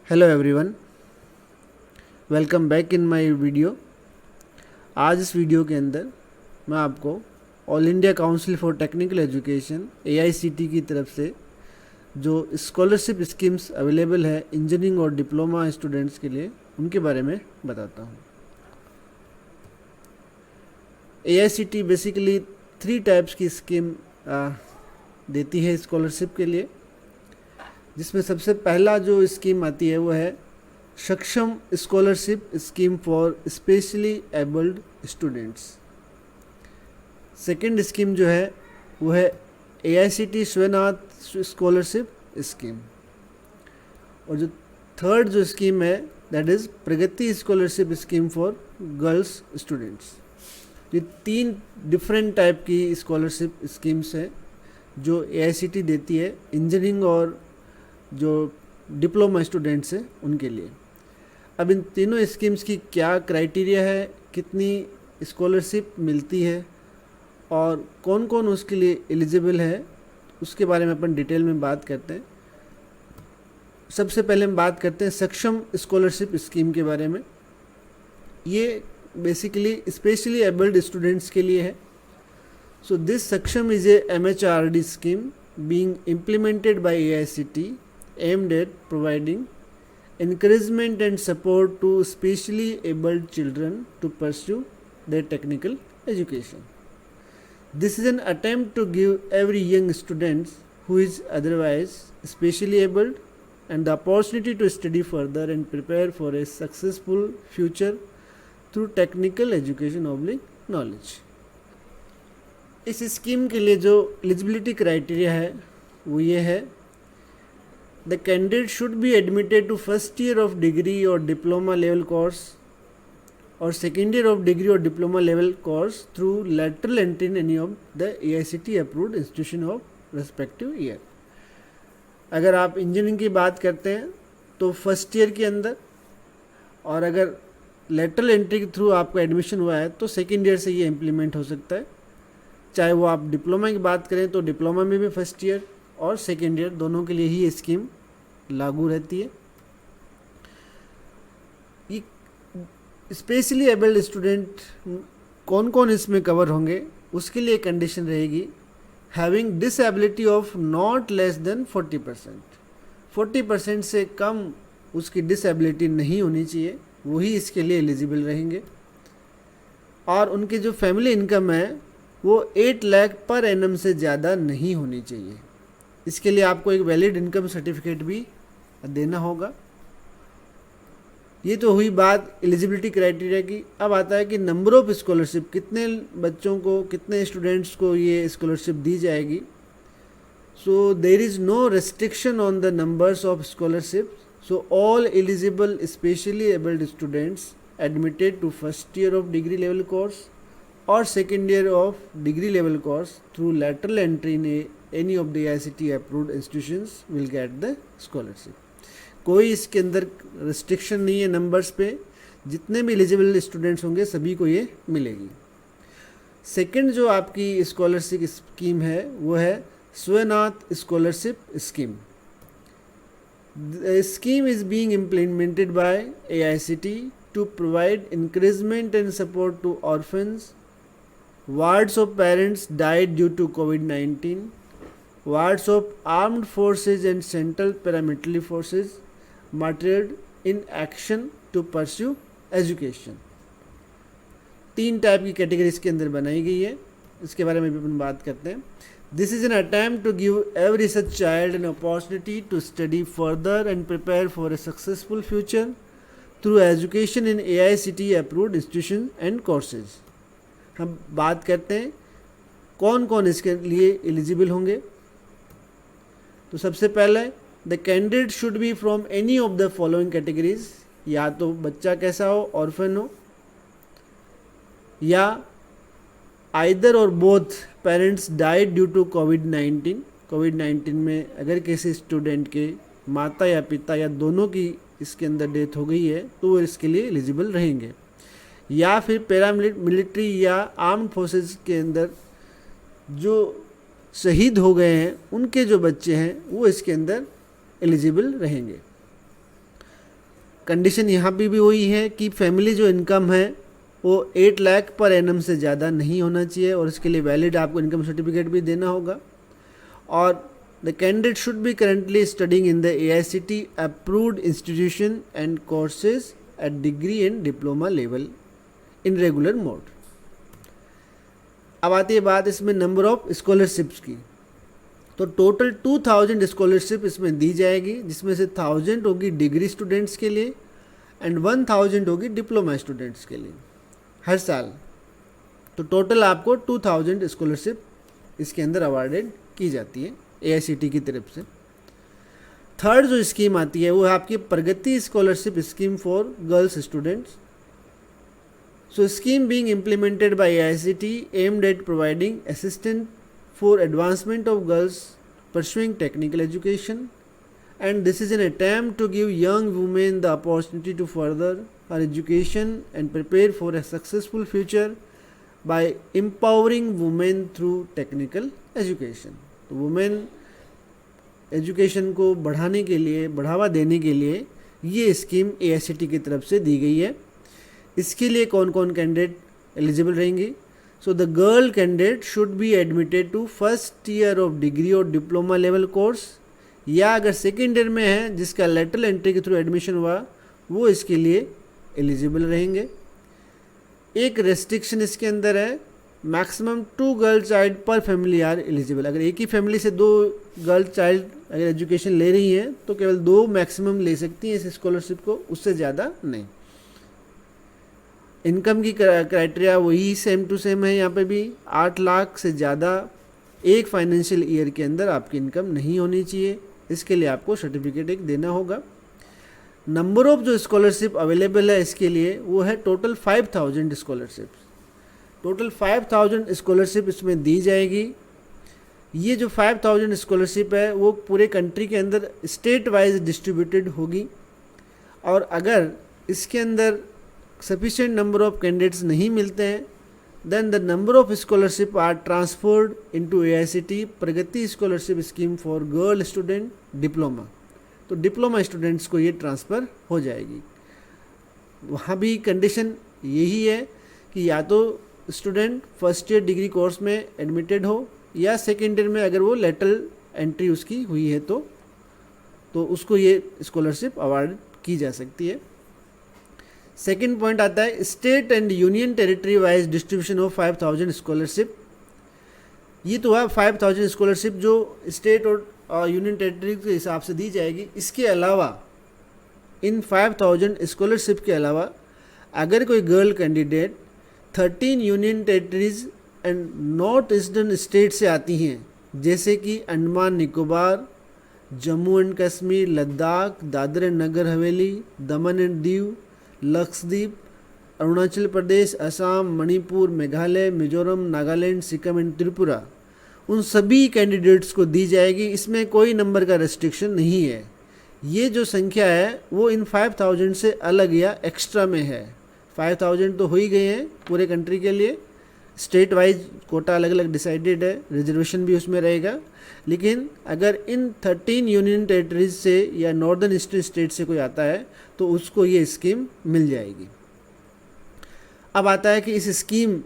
Hello everyone, welcome back in my video. आज इस video के अंदर मैं आपको all India council for technical education AICTE की तरफ से जो स्कॉलरशिप स्कीम्स अवेलेबल है इंजीनियरिंग और डिप्लोमा स्टूडेंट्स के लिए, उनके बारे में बताता हूँ। AICTE बेसिकली 3 टाइप्स की स्कीम देती है स्कॉलरशिप के लिए, जिसमें सबसे पहला जो स्कीम आती है वो है सक्षम scholarship scheme for specially abled students. Second scheme जो है वो है AICTE स्वनाथ स्कॉलरशिप स्कीम, और जो थर्ड जो स्कीम है that is Pragati scholarship scheme for girls students. ये 3 डिफरेंट टाइप की स्कॉलरशिप स्कीम्स हैं जो AICTE देती है इंजीनियरिंग और जो डिप्लोमा स्टूडेंट्स हैं उनके लिए। अब इन तीनों स्कीम्स की क्या क्राइटेरिया है, कितनी स्कॉलरशिप मिलती है और कौन कौन उसके लिए एलिजिबल है, उसके बारे में अपन डिटेल में बात करते हैं। सबसे पहले हम बात करते हैं सक्षम स्कॉलरशिप स्कीम के बारे में। ये बेसिकली स्पेशली एबल्ड स्टूडेंट्स के लिए है। सो दिस सक्षम is a MHRD scheme being implemented by AICTE aimed at providing encouragement and support to specially abled children to pursue their technical education. This is an attempt to give every young student who is otherwise specially abled and the opportunity to study further and prepare for a successful future through technical education / knowledge. इस scheme के लिए जो eligibility criteria है वो ये है, the candidate should be admitted to first year of degree और diploma level course और सेकेंड ईयर ऑफ डिग्री और diploma level course through lateral entry in any of the AICTE approved institution of respective year. अगर आप engineering की बात करते हैं तो फर्स्ट ईयर के अंदर, और अगर लैटरल एंट्री के थ्रू आपका एडमिशन हुआ है तो सेकेंड ईयर से ये इम्प्लीमेंट हो सकता है। चाहे वो आप डिप्लोमा की बात करें तो डिप्लोमा में भी फर्स्ट ईयर और सेकेंड ईयर दोनों के लिए ही ये स्कीम लागू रहती है। ये स्पेशली एबल्ड स्टूडेंट कौन कौन इसमें कवर होंगे, उसके लिए कंडीशन रहेगी having disability of not less than 40%। 40% से कम उसकी डिसेबिलिटी नहीं होनी चाहिए, वही इसके लिए एलिजिबल रहेंगे। और उनकी जो फैमिली इनकम है वो 8 लाख पर एनम से ज़्यादा नहीं होनी चाहिए। इसके लिए आपको एक वैलिड इनकम सर्टिफिकेट भी देना होगा। ये तो हुई बात एलिजिबिलिटी क्राइटेरिया की। अब आता है कि नंबर ऑफ स्कॉलरशिप, कितने बच्चों को, कितने स्टूडेंट्स को ये स्कॉलरशिप दी जाएगी। So there is no restriction on the numbers of scholarship. So all eligible specially abled students admitted to first year of degree level course or second year of degree level course through lateral entry in any of the AICTE approved institutions will get the scholarship। कोई इसके अंदर restriction नहीं है numbers पे, जितने भी eligible students होंगे सभी को ये मिलेगी। सेकंड जो आपकी स्कॉलरशिप स्कीम है वो है स्वनाथ scholarship scheme. The scheme is being implemented by AICTE to provide encouragement and support to orphans, wards of parents died due to COVID-19, wards of armed forces and central paramilitary forces martyred in action to pursue education। 3 type की category इसके अंदर बनाई गई है, इसके बारे में भी अपन बात करते हैं। This is an attempt to give every such child an opportunity to study further and prepare for a successful future through education in AICTE approved institution and courses. हम बात करते हैं कौन कौन इसके लिए एलिजिबल होंगे। तो सबसे पहले the candidate should B from any of the following categories. या तो बच्चा कैसा हो, ऑर्फन हो, या either or both parents died due to COVID-19। COVID-19 में अगर किसी स्टूडेंट के माता या पिता या दोनों की इसके अंदर डेथ हो गई है तो वो इसके लिए एलिजिबल रहेंगे। या फिर पैरामिलिट्री या आर्म्ड फोर्सेस के अंदर जो शहीद हो गए हैं उनके जो बच्चे हैं वो इसके अंदर एलिजिबल रहेंगे। कंडीशन यहाँ पे भी वही है कि फैमिली जो इनकम है वो 8 लाख पर एनम से ज़्यादा नहीं होना चाहिए, और इसके लिए वैलिड आपको इनकम सर्टिफिकेट भी देना होगा। और the candidate should B currently studying in the AICTE approved institution and courses eight degree and diploma level in regular mode. अब आती है बात इसमें नंबर ऑफ स्कॉलरशिप्स की। तो टोटल 2000 स्कॉलरशिप इसमें दी जाएगी, जिसमें से 1000 होगी डिग्री स्टूडेंट्स के लिए एंड 1000 होगी डिप्लोमा स्टूडेंट्स के लिए हर साल। तो टोटल आपको 2000 स्कॉलरशिप इसके अंदर अवार्डेड की जाती है AICTE की तरफ से। थर्ड जो स्कीम आती है वो है आपकी Pragati scholarship scheme for girls students. So scheme being implemented by AICTE aimed at providing assistance for advancement of girls pursuing technical education, and this is an attempt to give young women the opportunity to further her education and prepare for a successful future by empowering women through technical education. तो women education को बढ़ाने के लिए, बढ़ावा देने के लिए ये स्कीम AICTE की तरफ से दी गई है। इसके लिए कौन कौन कैंडिडेट एलिजिबल रहेंगे? So the girl candidate should be admitted to first year of degree और डिप्लोमा लेवल कोर्स, या अगर सेकेंड ईयर में है जिसका लेटरल एंट्री के थ्रू एडमिशन हुआ वो इसके लिए एलिजिबल रहेंगे। एक रेस्ट्रिक्शन इसके अंदर है, मैक्सिमम 2 गर्ल चाइल्ड पर फैमिली आर एलिजिबल। अगर एक ही फैमिली से 2 गर्ल चाइल्ड अगर एजुकेशन ले रही हैं तो केवल 2 मैक्सिमम ले सकती हैं इस स्कॉलरशिप को, उससे ज़्यादा नहीं। इनकम की क्राइटेरिया वही सेम टू सेम है, यहाँ पे भी 8 लाख से ज़्यादा एक फाइनेंशियल ईयर के अंदर आपकी इनकम नहीं होनी चाहिए। इसके लिए आपको सर्टिफिकेट एक देना होगा। नंबर ऑफ जो स्कॉलरशिप अवेलेबल है इसके लिए वो है टोटल 5000 स्कॉलरशिप। टोटल 5000 स्कॉलरशिप इसमें दी जाएगी। ये जो 5000 स्कॉलरशिप है वो पूरे कंट्री के अंदर स्टेट वाइज डिस्ट्रीब्यूटेड होगी, और अगर इसके अंदर सफिशिएंट नंबर ऑफ कैंडिडेट्स नहीं मिलते हैं then the number of scholarship are transferred into AICTE Pragati scholarship scheme for girl student diploma. तो डिप्लोमा स्टूडेंट्स को ये ट्रांसफ़र हो जाएगी। वहाँ भी कंडीशन यही है कि या तो student first year degree course में एडमिटेड हो, या सेकेंड ईयर में अगर वो लेटरल एंट्री उसकी हुई है तो उसको ये स्कॉलरशिप अवार्ड की जा सकती है। सेकेंड पॉइंट आता है state and union territory wise distribution of 5000 scholarship. ये तो है 5000 स्कॉलरशिप जो स्टेट और यूनियन टेरिटरी के हिसाब से दी जाएगी। इसके अलावा इन 5000 स्कॉलरशिप के अलावा अगर कोई girl candidate 13 union territories and north eastern state से आती हैं, जैसे कि Andaman Nicobar, Jammu and Kashmir, Ladakh, Dadar and Nagar Haveli, Daman and Diu, Lakshadweep, Arunachal Pradesh, Assam, Manipur, Meghalaya, Mizoram, Nagaland, Sikkim and Tripura, उन सभी कैंडिडेट्स को दी जाएगी। इसमें कोई नंबर का रेस्ट्रिक्शन नहीं है। ये जो संख्या है वो इन 5000 से अलग या एक्स्ट्रा में है। 5000 तो हो ही गए हैं पूरे कंट्री के लिए, स्टेट वाइज कोटा अलग अलग डिसाइडेड है, रिजर्वेशन भी उसमें रहेगा। लेकिन अगर इन 13 यूनियन टेरिटरीज से या नॉर्दर्न ईस्टर्न स्टेट से कोई आता है तो उसको ये स्कीम मिल जाएगी। अब आता है कि इस स्कीम,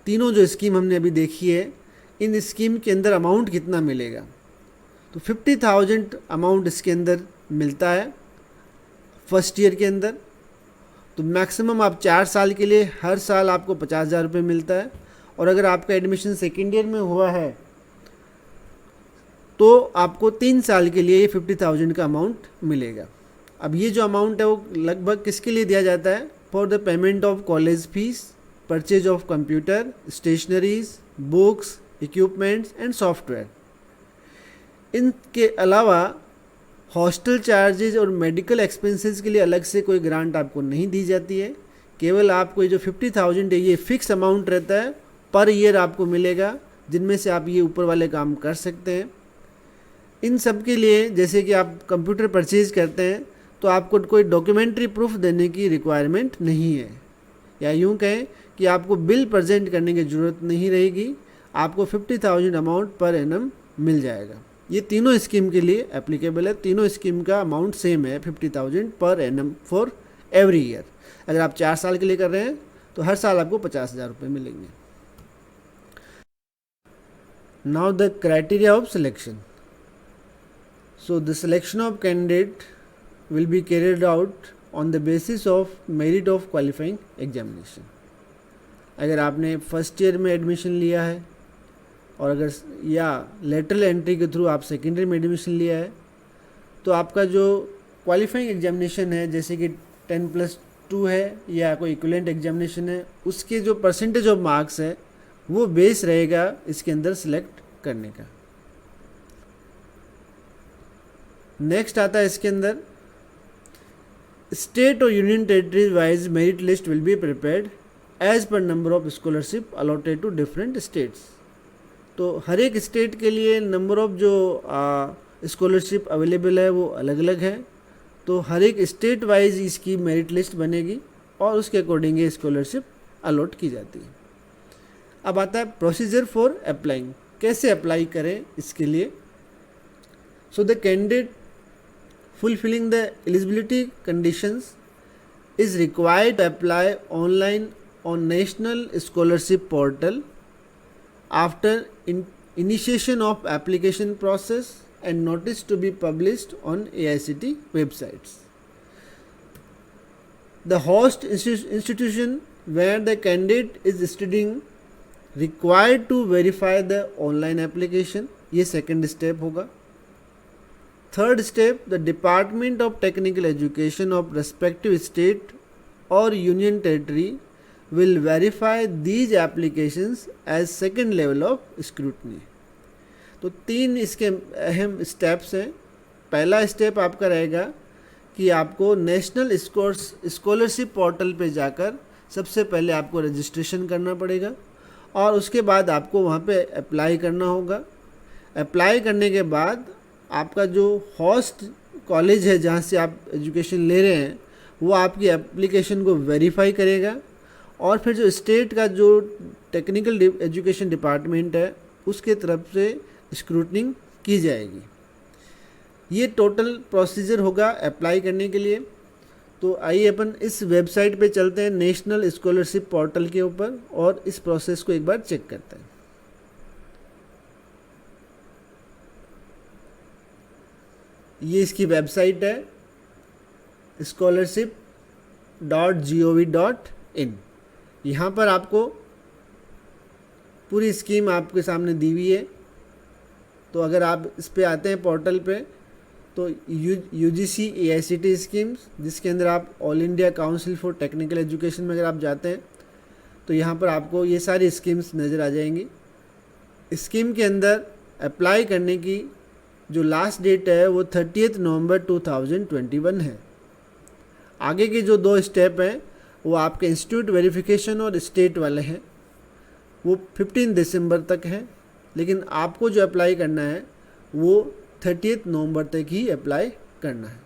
तीनों जो स्कीम हमने अभी देखी है, इन स्कीम के अंदर अमाउंट कितना मिलेगा। तो 50,000 अमाउंट इसके अंदर मिलता है फर्स्ट ईयर के अंदर। तो मैक्सिमम आप 4 साल के लिए हर साल आपको 50,000 रुपये मिलता है, और अगर आपका एडमिशन सेकेंड ईयर में हुआ है तो आपको 3 साल के लिए ये 50,000 का अमाउंट मिलेगा। अब ये जो अमाउंट है वो लगभग किसके लिए दिया जाता है? For the payment of college fees, purchase of computer, stationeries, books, equipments and software. इनके अलावा हॉस्टल चार्जेज और मेडिकल एक्सपेंसेस के लिए अलग से कोई ग्रांट आपको नहीं दी जाती है। केवल आपको ये जो 50,000 है ये फिक्स अमाउंट रहता है, पर ईयर आपको मिलेगा, जिनमें से आप ये ऊपर वाले काम कर सकते हैं। इन सब के लिए जैसे कि आप कंप्यूटर परचेज करते हैं तो आपको कोई डॉक्यूमेंट्री प्रूफ देने की रिक्वायरमेंट नहीं है, या यूँ कहें कि आपको बिल प्रेजेंट करने की ज़रूरत नहीं रहेगी। आपको 50,000 अमाउंट पर एनम मिल जाएगा। ये तीनों स्कीम के लिए एप्लीकेबल है। तीनों स्कीम का अमाउंट सेम है, 50,000 per annum for every year. अगर आप 4 साल के लिए कर रहे हैं तो हर साल आपको 50,000 रुपये मिलेंगे। Now the criteria of selection. So the selection of candidate will be carried out on the basis of merit of qualifying examination. अगर आपने फर्स्ट ईयर में एडमिशन लिया है और अगर या लेटरल एंट्री के थ्रू आप सेकेंड ईयर में एडमिशन लिया है तो आपका जो क्वालिफाइंग एग्जामिनेशन है, जैसे कि 10+2 है या कोई इक्विवेलेंट एग्जामिनेशन है, उसके जो परसेंटेज ऑफ मार्क्स है वो बेस रहेगा इसके अंदर सिलेक्ट करने का। नेक्स्ट आता है इसके अंदर स्टेट और union territories wise merit list will be prepared as per number of scholarship allotted to different states. तो हर एक स्टेट के लिए नंबर ऑफ जो स्कॉलरशिप अवेलेबल है वो अलग अलग है, तो हर एक स्टेट वाइज इसकी मेरिट लिस्ट बनेगी और उसके अकॉर्डिंग ये स्कॉलरशिप अलॉट की जाती है। अब आता है प्रोसीजर फॉर अप्लाइंग, कैसे अप्लाई करें इसके लिए। So the candidate fulfilling the eligibility conditions is required to apply online on National Scholarship Portal after initiation of application process and notice to be published on AICT websites. The host institution where the candidate is studying required to verify the online application, ये second step होगा। Third step, the Department of Technical Education of respective state or union territory will verify these applications as second level of scrutiny. तो 3 इसके अहम steps हैं। पहला step आपका रहेगा कि आपको नेशनल स्कॉलरशिप पोर्टल पे जाकर सबसे पहले आपको रजिस्ट्रेशन करना पड़ेगा और उसके बाद आपको वहाँ पे अप्लाई करना होगा। अप्लाई करने के बाद आपका जो होस्ट कॉलेज है जहाँ से आप एजुकेशन ले रहे हैं वो आपकी एप्लीकेशन को वेरीफाई करेगा और फिर जो स्टेट का जो टेक्निकल एजुकेशन डिपार्टमेंट है उसके तरफ से स्क्रूटनिंग की जाएगी। ये टोटल प्रोसीजर होगा अप्लाई करने के लिए। तो आइए अपन इस वेबसाइट पे चलते हैं, नेशनल स्कॉलरशिप पोर्टल के ऊपर, और इस प्रोसेस को एक बार चेक करते हैं। ये इसकी वेबसाइट है scholarship.gov.in। यहाँ पर आपको पूरी स्कीम आपके सामने दी हुई है। तो अगर आप इस पे आते हैं पोर्टल पे तो UGC AICT स्कीम्स, जिसके अंदर आप all India council for technical education में अगर आप जाते हैं तो यहाँ पर आपको ये सारी स्कीम्स नज़र आ जाएंगी। स्कीम के अंदर अप्लाई करने की जो लास्ट डेट है वो 30 नवंबर 2021 है। आगे के जो 2 स्टेप हैं वो आपके इंस्टीट्यूट वेरिफिकेशन और स्टेट वाले हैं, वो 15 दिसंबर तक है, लेकिन आपको जो अप्लाई करना है वो 30 नवंबर तक ही अप्लाई करना है।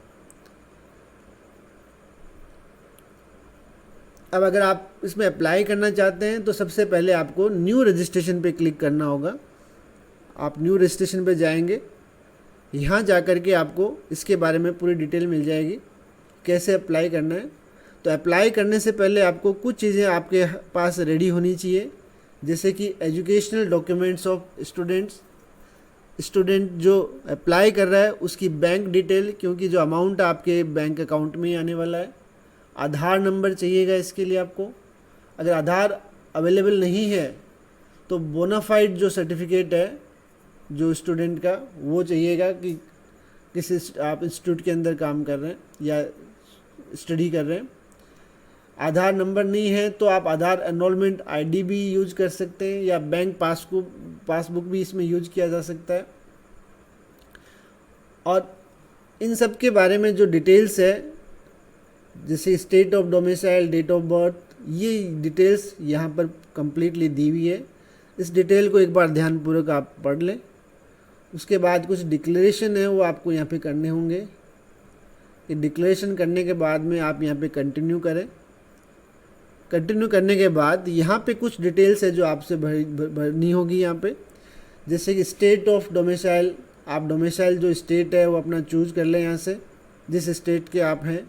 अब अगर आप इसमें अप्लाई करना चाहते हैं तो सबसे पहले आपको न्यू रजिस्ट्रेशन पे क्लिक करना होगा। आप न्यू रजिस्ट्रेशन पे जाएंगे, यहाँ जा कर के आपको इसके बारे में पूरी डिटेल मिल जाएगी कैसे अप्लाई करना है। तो अप्लाई करने से पहले आपको कुछ चीज़ें आपके पास रेडी होनी चाहिए, जैसे कि एजुकेशनल डॉक्यूमेंट्स ऑफ स्टूडेंट जो अप्लाई कर रहा है उसकी बैंक डिटेल, क्योंकि जो अमाउंट आपके बैंक अकाउंट में ही आने वाला है। आधार नंबर चाहिएगा इसके लिए आपको। अगर आधार अवेलेबल नहीं है तो बोनाफाइड जो सर्टिफिकेट है जो स्टूडेंट का वो चाहिएगा कि किस आप इंस्टीट्यूट के अंदर काम कर रहे हैं या स्टडी कर रहे हैं। आधार नंबर नहीं है तो आप आधार एनरोलमेंट आईडी भी यूज कर सकते हैं या बैंक पासबुक भी इसमें यूज किया जा सकता है। और इन सब के बारे में जो डिटेल्स है, जैसे state of domicile, date of birth, ये डिटेल्स यहाँ पर कंप्लीटली दी हुई है। इस डिटेल को एक बार ध्यानपूर्वक आप पढ़ लें। उसके बाद कुछ डिक्लेरेशन है वो आपको यहाँ पे करने होंगे। ये डिक्लेरेशन करने के बाद में आप यहाँ पे कंटिन्यू करें। कंटिन्यू करने के बाद यहाँ पे कुछ डिटेल्स है जो आपसे भरनी होगी यहाँ पे, जैसे कि स्टेट ऑफ डोमिसाइल आप डोमिसाइल जो स्टेट है वो अपना चूज कर लें यहाँ से, जिस स्टेट के आप हैं।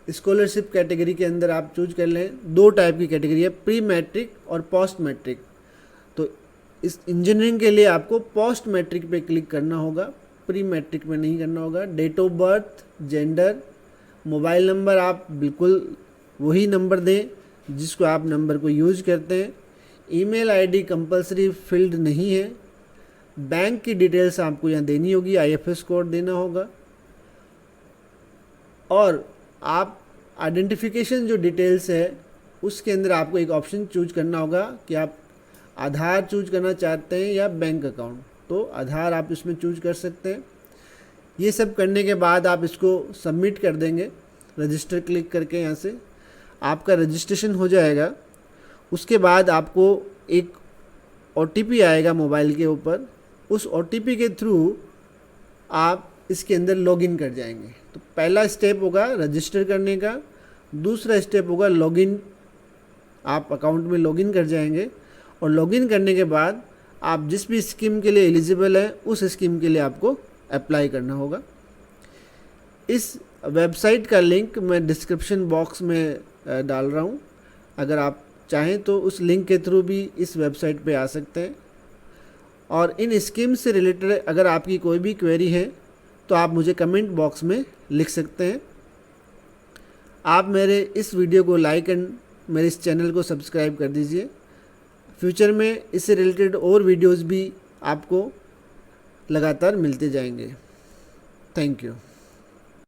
स्कॉलरशिप कैटेगरी के अंदर आप चूज कर लें। 2 टाइप की कैटेगरी है, प्री मैट्रिक और पोस्ट मैट्रिक। तो इस इंजीनियरिंग के लिए आपको पोस्ट मैट्रिक पे क्लिक करना होगा, प्री मैट्रिक में नहीं करना होगा। Date of birth, gender, mobile number आप बिल्कुल वही नंबर दें जिसको आप नंबर को यूज करते हैं। ईमेल आईडी कंपलसरी फील्ड नहीं है। बैंक की डिटेल्स आपको यहाँ देनी होगी, आईएफएस कोड देना होगा। और आप आइडेंटिफिकेशन जो डिटेल्स है उसके अंदर आपको एक ऑप्शन चूज करना होगा कि आप आधार चूज करना चाहते हैं या बैंक अकाउंट। तो आधार आप इसमें चूज कर सकते हैं। ये सब करने के बाद आप इसको सबमिट कर देंगे, रजिस्टर क्लिक करके यहाँ से आपका रजिस्ट्रेशन हो जाएगा। उसके बाद आपको एक OTP आएगा मोबाइल के ऊपर, उस OTP के थ्रू आप इसके अंदर लॉगिन कर जाएंगे। तो पहला स्टेप होगा रजिस्टर करने का, दूसरा स्टेप होगा लॉगिन। आप अकाउंट में लॉगिन कर जाएंगे और लॉगिन करने के बाद आप जिस भी स्कीम के लिए एलिजिबल है उस स्कीम के लिए आपको अप्लाई करना होगा। इस वेबसाइट का लिंक मैं डिस्क्रिप्शन बॉक्स में डाल रहा हूँ। अगर आप चाहें तो उस लिंक के थ्रू भी इस वेबसाइट पे आ सकते हैं। और इन स्कीम से रिलेटेड अगर आपकी कोई भी क्वेरी है तो आप मुझे कमेंट बॉक्स में लिख सकते हैं। आप मेरे इस वीडियो को लाइक एंड मेरे इस चैनल को सब्सक्राइब कर दीजिए। फ्यूचर में इससे रिलेटेड और वीडियोस भी आपको लगातार मिलते जाएंगे। Thank you.